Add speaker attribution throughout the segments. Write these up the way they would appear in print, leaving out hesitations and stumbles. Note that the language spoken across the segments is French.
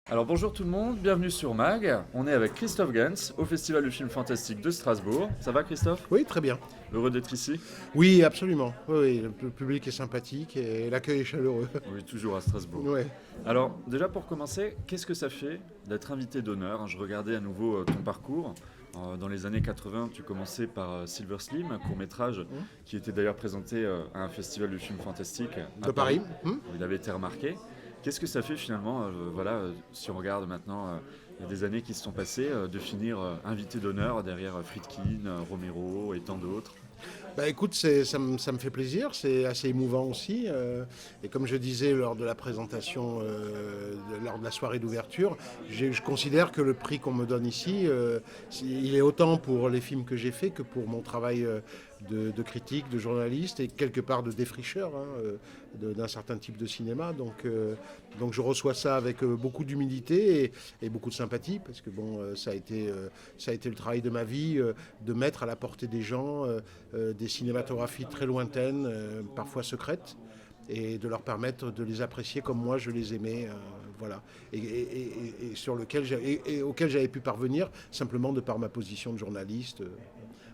Speaker 1: Alors bonjour tout le monde, bienvenue sur MAG. On est avec Christophe Gans au Festival du film fantastique de Strasbourg. Ça va Christophe?
Speaker 2: Oui, très bien.
Speaker 1: Heureux d'être ici?
Speaker 2: Oui, absolument. Oui, oui, le public est sympathique et l'accueil est chaleureux.
Speaker 1: Oui, toujours à Strasbourg.
Speaker 2: Ouais.
Speaker 1: Alors déjà pour commencer, qu'est-ce que ça fait d'être invité d'honneur? Je regardais à nouveau ton parcours. Dans les années 80, tu commençais par Silver Slim, un court-métrage qui était d'ailleurs présenté à un festival du film fantastique à
Speaker 2: De Paris.
Speaker 1: où il avait été remarqué. Qu'est-ce que ça fait finalement, si on regarde maintenant, il y a des années qui se sont passées, de finir invité d'honneur derrière Friedkin, Romero et tant d'autres?
Speaker 2: Bah écoute, ça me fait plaisir, c'est assez émouvant aussi. Et comme je disais lors de la présentation, lors de la soirée d'ouverture, je considère que le prix qu'on me donne ici, il est autant pour les films que j'ai faits que pour mon travail de critique, de journaliste et quelque part de défricheur d'un certain type de cinéma. Donc je reçois ça avec beaucoup d'humilité et beaucoup de sympathie parce que bon, ça a été le travail de ma vie de mettre à la portée des gens des cinématographies très lointaines, parfois secrètes, et de leur permettre de les apprécier comme moi je les aimais, voilà, et sur lequel et auquel j'avais pu parvenir simplement de par ma position de journaliste.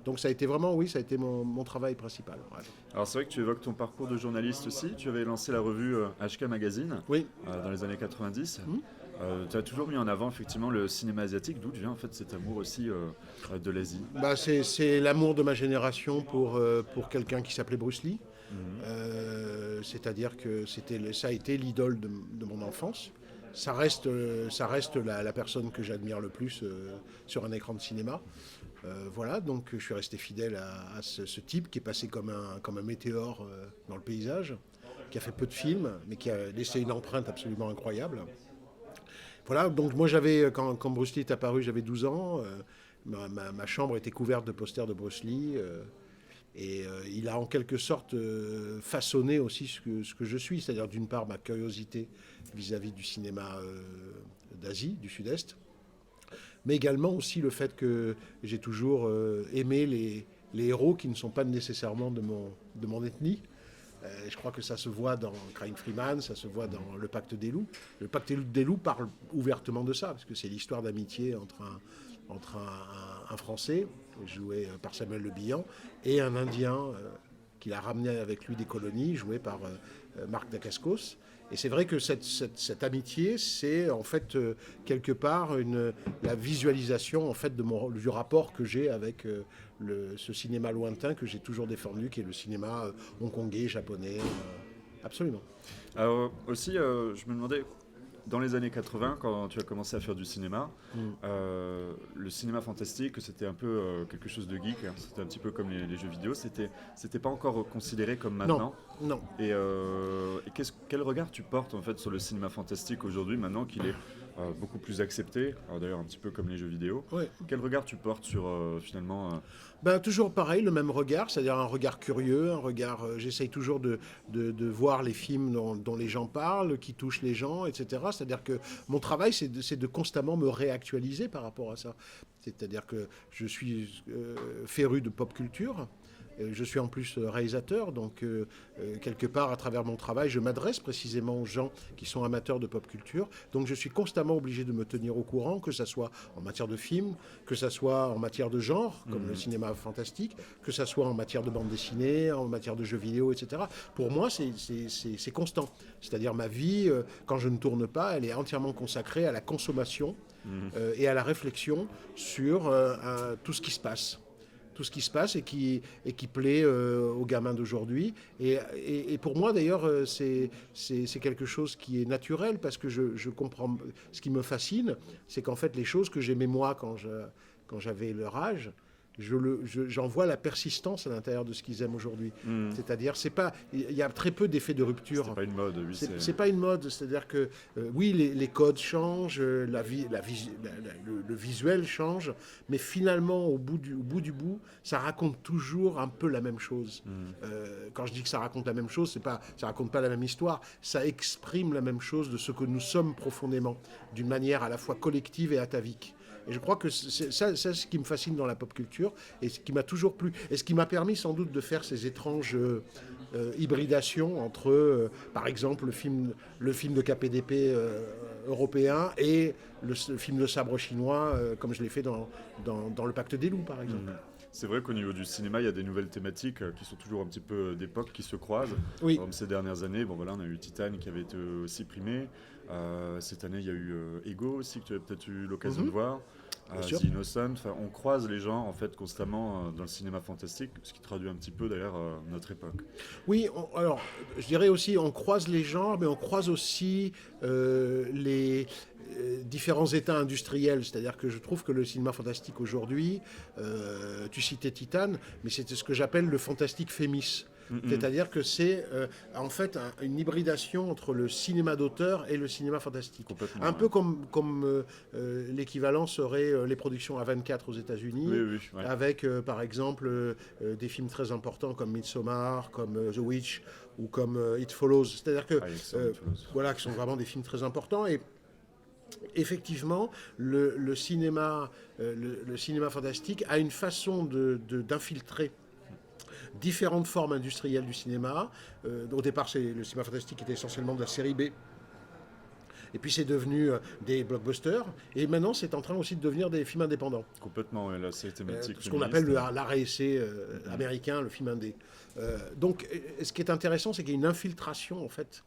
Speaker 2: Donc ça a été vraiment, oui, ça a été mon travail principal. Ouais.
Speaker 1: Alors c'est vrai que tu évoques ton parcours de journaliste aussi, tu avais lancé la revue HK Magazine
Speaker 2: Oui.
Speaker 1: dans les années 90. Tu as toujours mis en avant effectivement le cinéma asiatique, d'où vient en fait cet amour aussi de l'Asie?
Speaker 2: Bah, c'est l'amour de ma génération pour quelqu'un qui s'appelait Bruce Lee. C'est-à-dire que ça a été l'idole de mon enfance. Ça reste la personne que j'admire le plus sur un écran de cinéma. Voilà, donc je suis resté fidèle à ce type qui est passé comme un météore dans le paysage, qui a fait peu de films, mais qui a laissé une empreinte absolument incroyable. Voilà, donc moi quand Bruce Lee est apparu, j'avais 12 ans. Ma chambre était couverte de posters de Bruce Lee. Et il a en quelque sorte façonné aussi ce que je suis, c'est-à-dire d'une part ma curiosité vis-à-vis du cinéma d'Asie, du Sud-Est, mais également aussi le fait que j'ai toujours aimé les héros qui ne sont pas nécessairement de mon ethnie. Je crois que ça se voit dans Crying Freeman, ça se voit dans Le Pacte des loups. Le Pacte des loups parle ouvertement de ça, parce que c'est l'histoire d'amitié entre un Français, joué par Samuel Le Bihan, et un Indien qu'il a ramené avec lui des colonies, joué par Marc Dacascos. Et c'est vrai que cette amitié, c'est en fait quelque part la visualisation en fait du rapport que j'ai avec ce cinéma lointain que j'ai toujours défendu, qui est le cinéma hongkongais, japonais, absolument.
Speaker 1: Alors aussi, je me demandais, dans les années 80, quand tu as commencé à faire du cinéma, le cinéma fantastique, c'était un peu quelque chose de geek, hein. C'était un petit peu comme les jeux vidéo, c'était pas encore considéré comme maintenant.
Speaker 2: Non, non.
Speaker 1: Et quel regard tu portes en fait sur le cinéma fantastique aujourd'hui, maintenant qu'il est beaucoup plus accepté, alors d'ailleurs un petit peu comme les jeux vidéo.
Speaker 2: Ouais.
Speaker 1: Quel regard tu portes sur finalement
Speaker 2: Ben, toujours pareil, le même regard, c'est-à-dire un regard curieux, un regard. J'essaye toujours de voir les films dont les gens parlent, qui touchent les gens, etc. C'est-à-dire que mon travail, c'est de constamment me réactualiser par rapport à ça. C'est-à-dire que je suis féru de pop culture. Je suis en plus réalisateur, donc quelque part à travers mon travail, je m'adresse précisément aux gens qui sont amateurs de pop culture. Donc je suis constamment obligé de me tenir au courant, que ce soit en matière de films, que ce soit en matière de genre, comme le cinéma fantastique, que ce soit en matière de bande dessinée, en matière de jeux vidéo, etc. Pour moi, c'est constant. C'est-à-dire ma vie, quand je ne tourne pas, elle est entièrement consacrée à la consommation et à la réflexion sur tout ce qui se passe. Tout ce qui se passe et qui plaît aux gamins d'aujourd'hui. Et pour moi, d'ailleurs, c'est quelque chose qui est naturel parce que je comprends. Ce qui me fascine, c'est qu'en fait, les choses que j'aimais moi quand j'avais leur âge, j'en vois la persistance à l'intérieur de ce qu'ils aiment aujourd'hui. C'est-à-dire, il y a très peu d'effets de rupture.
Speaker 1: C'est pas une mode, oui.
Speaker 2: C'est pas une mode, c'est-à-dire que oui, les codes changent, le visuel change, mais finalement, au bout du bout, ça raconte toujours un peu la même chose. Quand je dis que ça raconte la même chose, ça raconte pas la même histoire, ça exprime la même chose de ce que nous sommes profondément, d'une manière à la fois collective et atavique. Et je crois que c'est ça, ce qui me fascine dans la pop culture et ce qui m'a toujours plu. Et ce qui m'a permis sans doute de faire ces étranges hybridations entre, par exemple, le film de KPDP européen et le film de sabre chinois, comme je l'ai fait dans Le Pacte des loups, par exemple.
Speaker 1: C'est vrai qu'au niveau du cinéma, il y a des nouvelles thématiques qui sont toujours un petit peu d'époque, qui se croisent.
Speaker 2: Oui.
Speaker 1: Comme ces dernières années, bon, voilà, on a eu Titane qui avait été aussi primé. Cette année, il y a eu Ego aussi, que tu as peut-être eu l'occasion de voir. The Innocent. Enfin, on croise les genres en fait, constamment dans le cinéma fantastique, ce qui traduit un petit peu d'ailleurs notre époque.
Speaker 2: Oui, alors je dirais aussi, on croise les genres, mais on croise aussi les différents états industriels. C'est-à-dire que je trouve que le cinéma fantastique aujourd'hui, tu citais Titane, mais c'était ce que j'appelle le fantastique fémis. C'est-à-dire que c'est en fait une hybridation entre le cinéma d'auteur et le cinéma fantastique. Un peu comme l'équivalent serait les productions A24 aux États-Unis, avec par exemple des films très importants comme Midsommar, comme The Witch ou comme It Follows. C'est-à-dire que voilà, qui sont vraiment des films très importants. Et effectivement, le cinéma fantastique a une façon d'infiltrer différentes formes industrielles du cinéma. Au départ, le cinéma fantastique était essentiellement de la série B. Et puis c'est devenu des blockbusters. Et maintenant, c'est en train aussi de devenir des films indépendants.
Speaker 1: Complètement, là, c'est thématique.
Speaker 2: Ce qu'on appelle l'art-essai américain, le film indé. Donc, ce qui est intéressant, c'est qu'il y a une infiltration, en fait,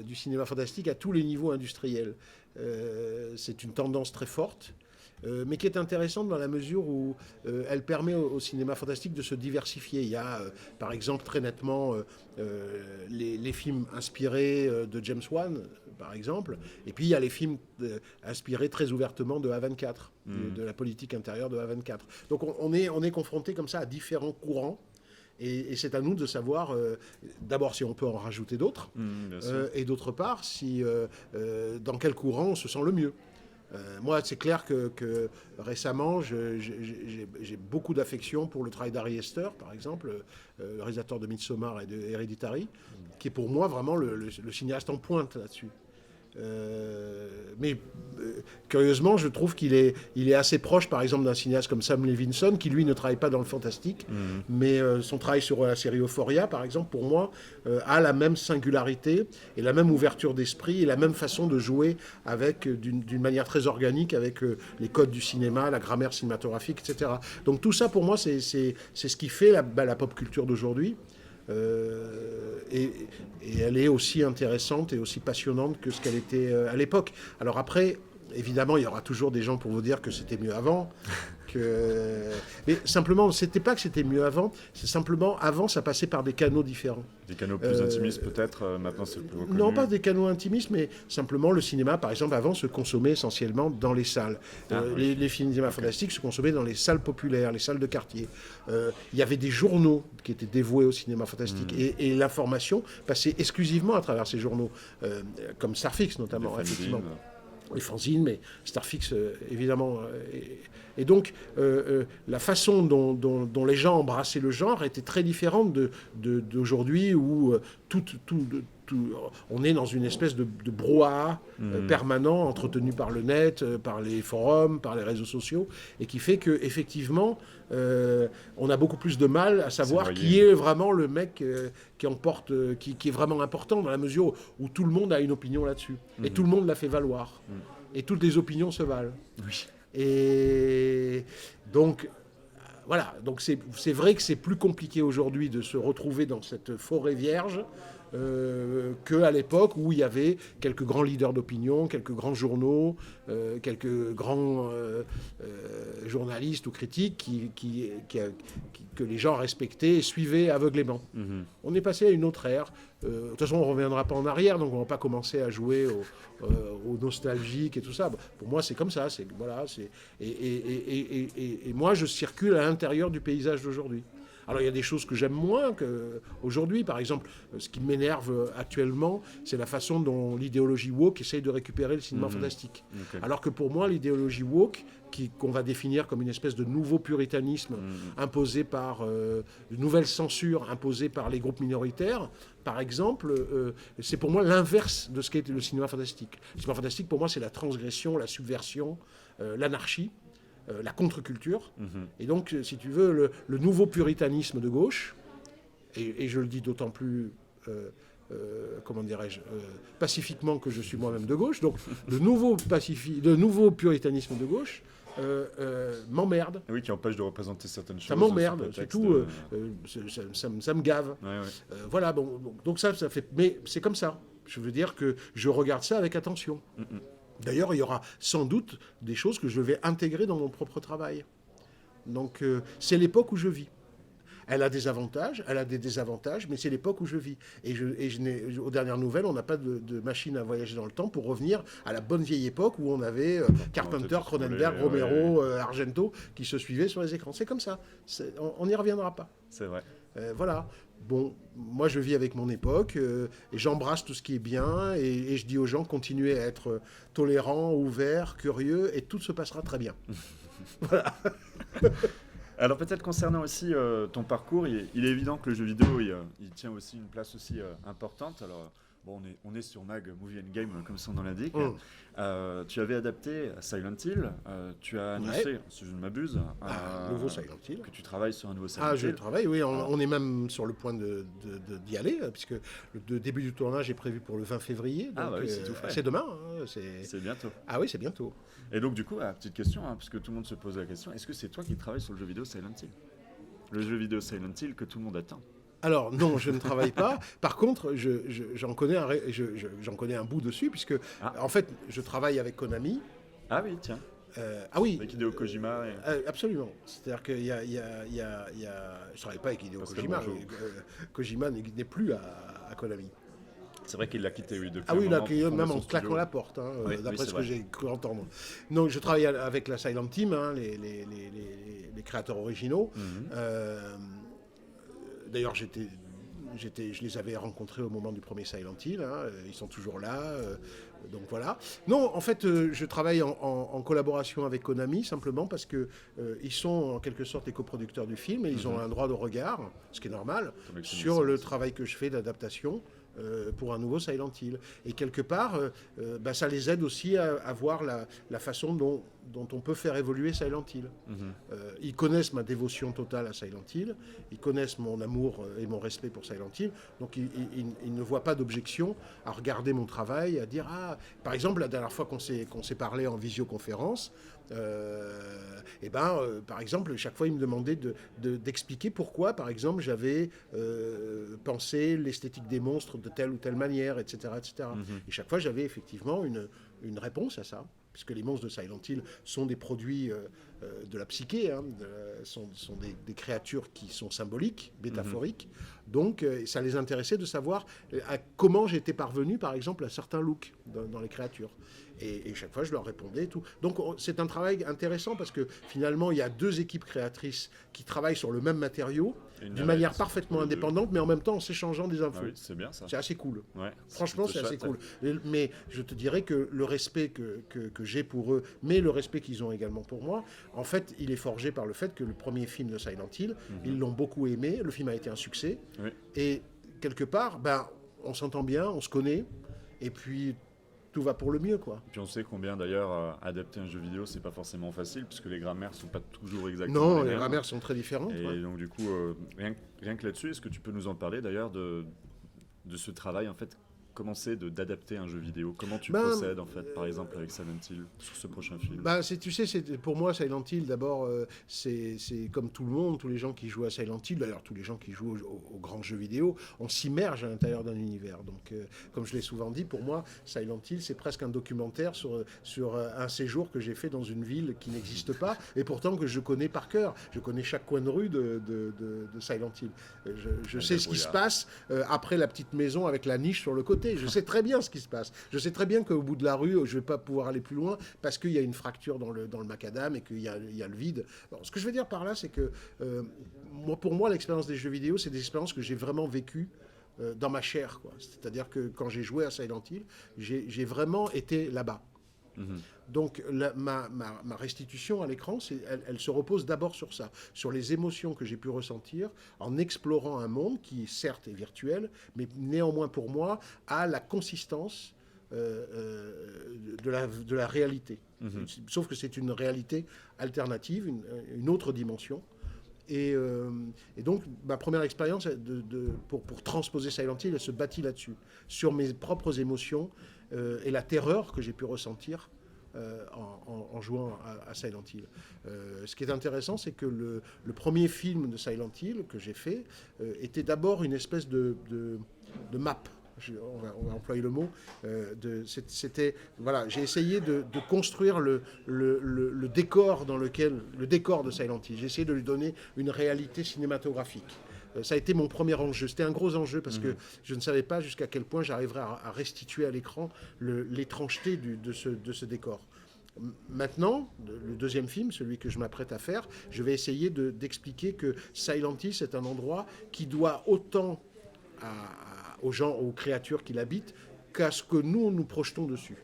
Speaker 2: du cinéma fantastique à tous les niveaux industriels. C'est une tendance très forte. Mais qui est intéressante dans la mesure où elle permet au cinéma fantastique de se diversifier. Il y a, par exemple, très nettement les films inspirés de James Wan, par exemple, et puis il y a les films inspirés très ouvertement de A24, de la politique intérieure de A24. Donc on est confronté comme ça à différents courants, et c'est à nous de savoir, d'abord, si on peut en rajouter d'autres, et d'autre part, dans quel courant on se sent le mieux. Moi, c'est clair que récemment, j'ai beaucoup d'affection pour le travail d'Ari Aster, par exemple, le réalisateur de Midsommar et de Hereditary, qui est pour moi vraiment le cinéaste en pointe là-dessus. Mais curieusement, je trouve qu'il est assez proche, par exemple, d'un cinéaste comme Sam Levinson, qui lui ne travaille pas dans le fantastique, mais son travail sur la série Euphoria, par exemple, pour moi, a la même singularité et la même ouverture d'esprit et la même façon de jouer avec d'une manière très organique avec les codes du cinéma, la grammaire cinématographique, etc. Donc tout ça, pour moi, c'est ce qui fait la pop culture d'aujourd'hui. Et elle est aussi intéressante et aussi passionnante que ce qu'elle était à l'époque. Alors après, évidemment, il y aura toujours des gens pour vous dire que c'était mieux avant. Mais simplement, c'était pas que c'était mieux avant, c'est simplement, avant, ça passait par des canaux différents.
Speaker 1: Des canaux plus intimistes peut-être, maintenant c'est plus reconnu.
Speaker 2: Non, pas des canaux intimistes, mais simplement le cinéma, par exemple, avant se consommait essentiellement dans les salles. Les films cinéma fantastiques se consommaient dans les salles populaires, les salles de quartier. Il y avait des journaux qui étaient dévoués au cinéma fantastique, et l'information passait exclusivement à travers ces journaux, comme Starfix notamment, effectivement. Les fanzines, mais Starfix, évidemment. Et donc, la façon dont les gens embrassaient le genre était très différente d'aujourd'hui, où on est dans une espèce de brouhaha permanent, entretenu par le net, par les forums, par les réseaux sociaux, et qui fait qu'effectivement, on a beaucoup plus de mal à savoir qui est vraiment le mec qui emporte, qui est vraiment important, dans la mesure où tout le monde a une opinion là-dessus. Et tout le monde la fait valoir. Et toutes les opinions se valent.
Speaker 1: Oui.
Speaker 2: Et donc, voilà. Donc c'est vrai que c'est plus compliqué aujourd'hui de se retrouver dans cette forêt vierge qu'à l'époque où il y avait quelques grands leaders d'opinion, quelques grands journaux, quelques grands journalistes ou critiques que les gens respectaient et suivaient aveuglément. On est passé à une autre ère. De toute façon, on ne reviendra pas en arrière, donc on ne va pas commencer à jouer aux nostalgiques et tout ça. Pour moi, c'est comme ça. Et moi, je circule à l'intérieur du paysage d'aujourd'hui. Alors il y a des choses que j'aime moins qu'aujourd'hui. Par exemple, ce qui m'énerve actuellement, c'est la façon dont l'idéologie woke essaye de récupérer le cinéma fantastique.
Speaker 1: Ok.
Speaker 2: Alors que pour moi, l'idéologie woke, qu'on va définir comme une espèce de nouveau puritanisme imposé par une nouvelle censure imposée par les groupes minoritaires, par exemple, c'est pour moi l'inverse de ce qu'est le cinéma fantastique. Le cinéma fantastique, pour moi, c'est la transgression, la subversion, l'anarchie, la contre-culture. Et donc, si tu veux, le nouveau puritanisme de gauche, et je le dis d'autant plus... comment dirais-je, pacifiquement que je suis moi-même de gauche. Donc, le nouveau puritanisme de gauche m'emmerde.
Speaker 1: Oui, qui empêche de représenter certaines choses.
Speaker 2: Ça m'emmerde,
Speaker 1: sous prétexte
Speaker 2: surtout,
Speaker 1: de-
Speaker 2: ça me gave.
Speaker 1: Ouais.
Speaker 2: Voilà, donc ça fait... Mais c'est comme ça. Je veux dire que je regarde ça avec attention. D'ailleurs, il y aura sans doute des choses que je vais intégrer dans mon propre travail. Donc, c'est l'époque où je vis. Elle a des avantages, elle a des désavantages, mais c'est l'époque où je vis. Et aux dernières nouvelles, on n'a pas de machine à voyager dans le temps pour revenir à la bonne vieille époque où on avait Carpenter, Cronenberg, Romero, Argento qui se suivaient sur les écrans. C'est comme ça. On n'y reviendra pas.
Speaker 1: C'est vrai.
Speaker 2: Voilà. Bon, moi je vis avec mon époque et j'embrasse tout ce qui est bien et je dis aux gens continuez à être tolérants, ouverts, curieux et tout se passera très bien. Voilà.
Speaker 1: Alors peut-être concernant aussi ton parcours, il est évident que le jeu vidéo, il tient aussi une place aussi importante. Alors bon, on est sur Mag Movie and Game comme son nom l'indique. Tu avais adapté Silent Hill. Tu as annoncé, si je ne m'abuse,
Speaker 2: nouveau Silent Hill.
Speaker 1: que tu travailles sur un nouveau Silent Hill.
Speaker 2: Je travaille, oui. On est même sur le point d'y aller, puisque le début du tournage est prévu pour le 20 février. Donc,
Speaker 1: oui, c'est tout frais.
Speaker 2: C'est demain.
Speaker 1: C'est bientôt.
Speaker 2: Ah oui, c'est bientôt.
Speaker 1: Et donc du coup, petite question, parce que tout le monde se pose la question, est-ce que c'est toi qui travailles sur le jeu vidéo Silent Hill? Le jeu vidéo Silent Hill que tout le monde attend.
Speaker 2: Alors non, je ne travaille pas. Par contre, j'en connais un bout dessus, puisque en fait, je travaille avec Konami.
Speaker 1: Ah oui, tiens.
Speaker 2: Ah oui.
Speaker 1: Avec Hideo Kojima.
Speaker 2: Absolument. C'est-à-dire qu'il y a... Je travaille pas avec Hideo Kojima. Kojima n'est plus à Konami.
Speaker 1: C'est vrai qu'il l'a quitté, oui, depuis
Speaker 2: Ah oui,
Speaker 1: un moment,
Speaker 2: même en claquant la porte, d'après ce que j'ai cru entendre. Donc, je travaille avec la Silent Team, les créateurs originaux. D'ailleurs, je les avais rencontrés au moment du premier Silent Hill. Ils sont toujours là. Donc voilà. Non, en fait, je travaille en collaboration avec Konami, simplement parce que ils sont en quelque sorte les coproducteurs du film et ils ont un droit de regard, ce qui est normal, sur le travail que je fais d'adaptation pour un nouveau Silent Hill. Et quelque part, ça les aide aussi à voir la façon dont on peut faire évoluer Silent Hill. Ils connaissent ma dévotion totale à Silent Hill, ils connaissent mon amour et mon respect pour Silent Hill, donc ils ne voient pas d'objection à regarder mon travail, à dire par exemple, la dernière fois qu'on s'est parlé en visioconférence, par exemple, chaque fois, il me demandait d'expliquer pourquoi, par exemple, j'avais pensé l'esthétique des monstres de telle ou telle manière, etc. etc. Et chaque fois, j'avais effectivement une réponse à ça, puisque les monstres de Silent Hill sont des produits de la psyché, sont des créatures qui sont symboliques, métaphoriques. Donc, ça les intéressait de savoir comment j'étais parvenu, par exemple, à certains looks dans les créatures. Et chaque fois, je leur répondais et tout. Donc, c'est un travail intéressant parce que finalement, il y a deux équipes créatrices qui travaillent sur le même matériau d'une manière parfaitement indépendante, mais en même temps en s'échangeant des infos.
Speaker 1: Oui, c'est bien ça.
Speaker 2: C'est assez cool.
Speaker 1: Ouais,
Speaker 2: franchement, c'est assez cool. Mais je te dirais que le respect que j'ai pour eux, mais le respect qu'ils ont également pour moi, en fait, il est forgé par le fait que le premier film de Silent Hill, ils l'ont beaucoup aimé. Le film a été un succès.
Speaker 1: Oui.
Speaker 2: Et quelque part, on s'entend bien, on se connaît. Et puis... tout va pour le mieux, quoi.
Speaker 1: Puis on sait combien d'ailleurs adapter un jeu vidéo, c'est pas forcément facile puisque les grammaires sont pas toujours exactement
Speaker 2: non,
Speaker 1: les mêmes.
Speaker 2: Les grammaires sont très différentes.
Speaker 1: Et donc du coup, rien que là-dessus, est-ce que tu peux nous en parler d'ailleurs de ce travail en fait? Comment c'est d'adapter un jeu vidéo? Comment tu procèdes en fait, par exemple avec Silent Hill sur ce prochain film?
Speaker 2: Tu sais, pour moi Silent Hill d'abord, c'est comme tout le monde, tous les gens qui jouent à Silent Hill, d'ailleurs tous les gens qui jouent aux grands jeux vidéo, on s'immerge à l'intérieur d'un univers. Donc, comme je l'ai souvent dit, pour moi Silent Hill c'est presque un documentaire sur un séjour que j'ai fait dans une ville qui n'existe pas, et pourtant que je connais par cœur. Je connais chaque coin de rue de Silent Hill. Je sais ce qui se passe après la petite maison avec la niche sur le côté. côté. Je sais très bien ce qui se passe. Je sais très bien qu'au bout de la rue, je ne vais pas pouvoir aller plus loin parce qu'il y a une fracture dans le macadam et qu'il y a le vide. Alors, ce que je veux dire par là, c'est que pour moi, l'expérience des jeux vidéo, c'est des expériences que j'ai vraiment vécues dans ma chair, quoi. C'est-à-dire que quand j'ai joué à Silent Hill, j'ai vraiment été là-bas. Donc ma restitution à l'écran, elle se repose d'abord sur ça, sur les émotions que j'ai pu ressentir en explorant un monde qui certes est virtuel, mais néanmoins pour moi a la consistance de la réalité. Sauf que c'est une réalité alternative, une autre dimension. Et donc, ma première expérience pour transposer Silent Hill, elle se bâtit là-dessus, sur mes propres émotions et la terreur que j'ai pu ressentir en jouant à Silent Hill. Ce qui est intéressant, c'est que le premier film de Silent Hill que j'ai fait était d'abord une espèce de map. On va employer le mot. Voilà, j'ai essayé de construire le décor le décor de Silent Hill. J'ai essayé de lui donner une réalité cinématographique. Ça a été mon premier enjeu. C'était un gros enjeu parce que je ne savais pas jusqu'à quel point j'arriverais à restituer à l'écran l'étrangeté de ce décor. Maintenant, le deuxième film, celui que je m'apprête à faire, je vais essayer d'expliquer que Silent Hill, c'est un endroit qui doit autant aux gens, aux créatures qui l'habitent, qu'à ce que nous projetons dessus.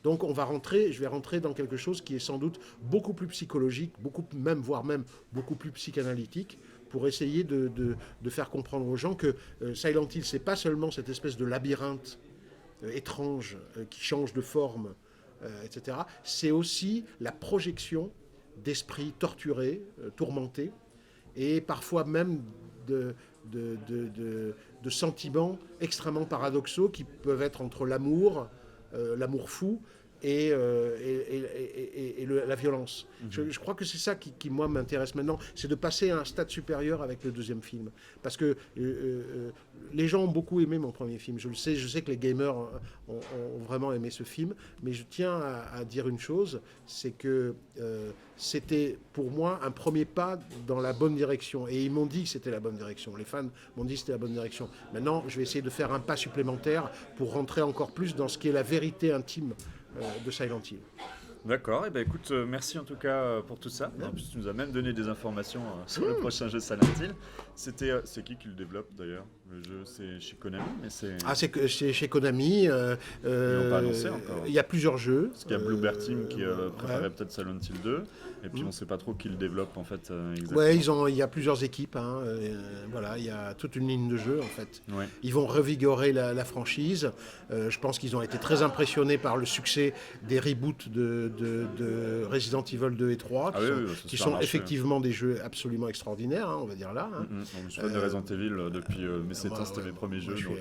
Speaker 2: Donc je vais rentrer dans quelque chose qui est sans doute beaucoup plus psychologique, voire même beaucoup plus psychanalytique, pour essayer de faire comprendre aux gens que Silent Hill, c'est pas seulement cette espèce de labyrinthe étrange qui change de forme, etc. C'est aussi la projection d'esprits torturés, tourmentés, et parfois même de sentiments extrêmement paradoxaux qui peuvent être entre l'amour fou et la violence. Je crois que c'est ça qui moi, m'intéresse maintenant, c'est de passer à un stade supérieur avec le deuxième film. Parce que les gens ont beaucoup aimé mon premier film. Je sais que les gamers ont vraiment aimé ce film, mais je tiens à dire une chose, c'est que c'était pour moi un premier pas dans la bonne direction. Et ils m'ont dit que c'était la bonne direction. Les fans m'ont dit que c'était la bonne direction. Maintenant, je vais essayer de faire un pas supplémentaire pour rentrer encore plus dans ce qui est la vérité intime de Silent Hill.
Speaker 1: D'accord, et écoute, merci en tout cas pour tout ça. En plus, tu nous as même donné des informations sur le prochain jeu Silent Hill. C'est qui le développe d'ailleurs? Le jeu, c'est chez Konami, mais c'est...
Speaker 2: Ah, c'est chez Konami.
Speaker 1: Ils l'ont pas annoncé encore.
Speaker 2: Il y a plusieurs jeux.
Speaker 1: Parce qu'il y a Bloober Team qui préparait peut-être Silent Hill 2, et puis on ne sait pas trop qui le développe en fait exactement.
Speaker 2: Ouais, il y a plusieurs équipes. Voilà, il y a toute une ligne de jeu en fait. Ouais. Ils vont revigorer la franchise. Je pense qu'ils ont été très impressionnés par le succès des reboots de Resident Evil 2 et 3, qui sont effectivement des jeux absolument extraordinaires, on va dire là.
Speaker 1: Je me souviens de Resident Evil depuis mes 7 ans, c'était mes premiers jeux.
Speaker 2: Je suis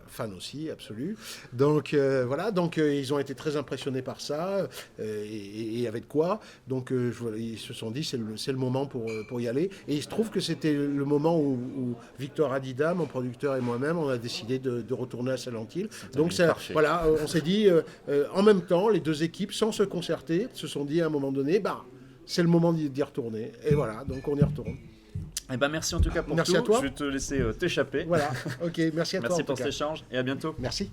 Speaker 2: fan aussi, absolu. Donc voilà, ils ont été très impressionnés par ça, et avec quoi. Donc ils se sont dit c'est le moment pour y aller. Et il se trouve que c'était le moment où Victor Adida, mon producteur, et moi-même, on a décidé de retourner à Silent Hill. Donc voilà, on s'est dit en même temps, les deux équipes, sans se concerter, se sont dit à un moment donné, c'est le moment d'y retourner. Et voilà, donc on y retourne.
Speaker 1: Merci en tout cas pour tout.
Speaker 2: À toi.
Speaker 1: Je vais te laisser t'échapper.
Speaker 2: Voilà, ok, merci à toi.
Speaker 1: Merci pour cet échange et à bientôt.
Speaker 2: Merci.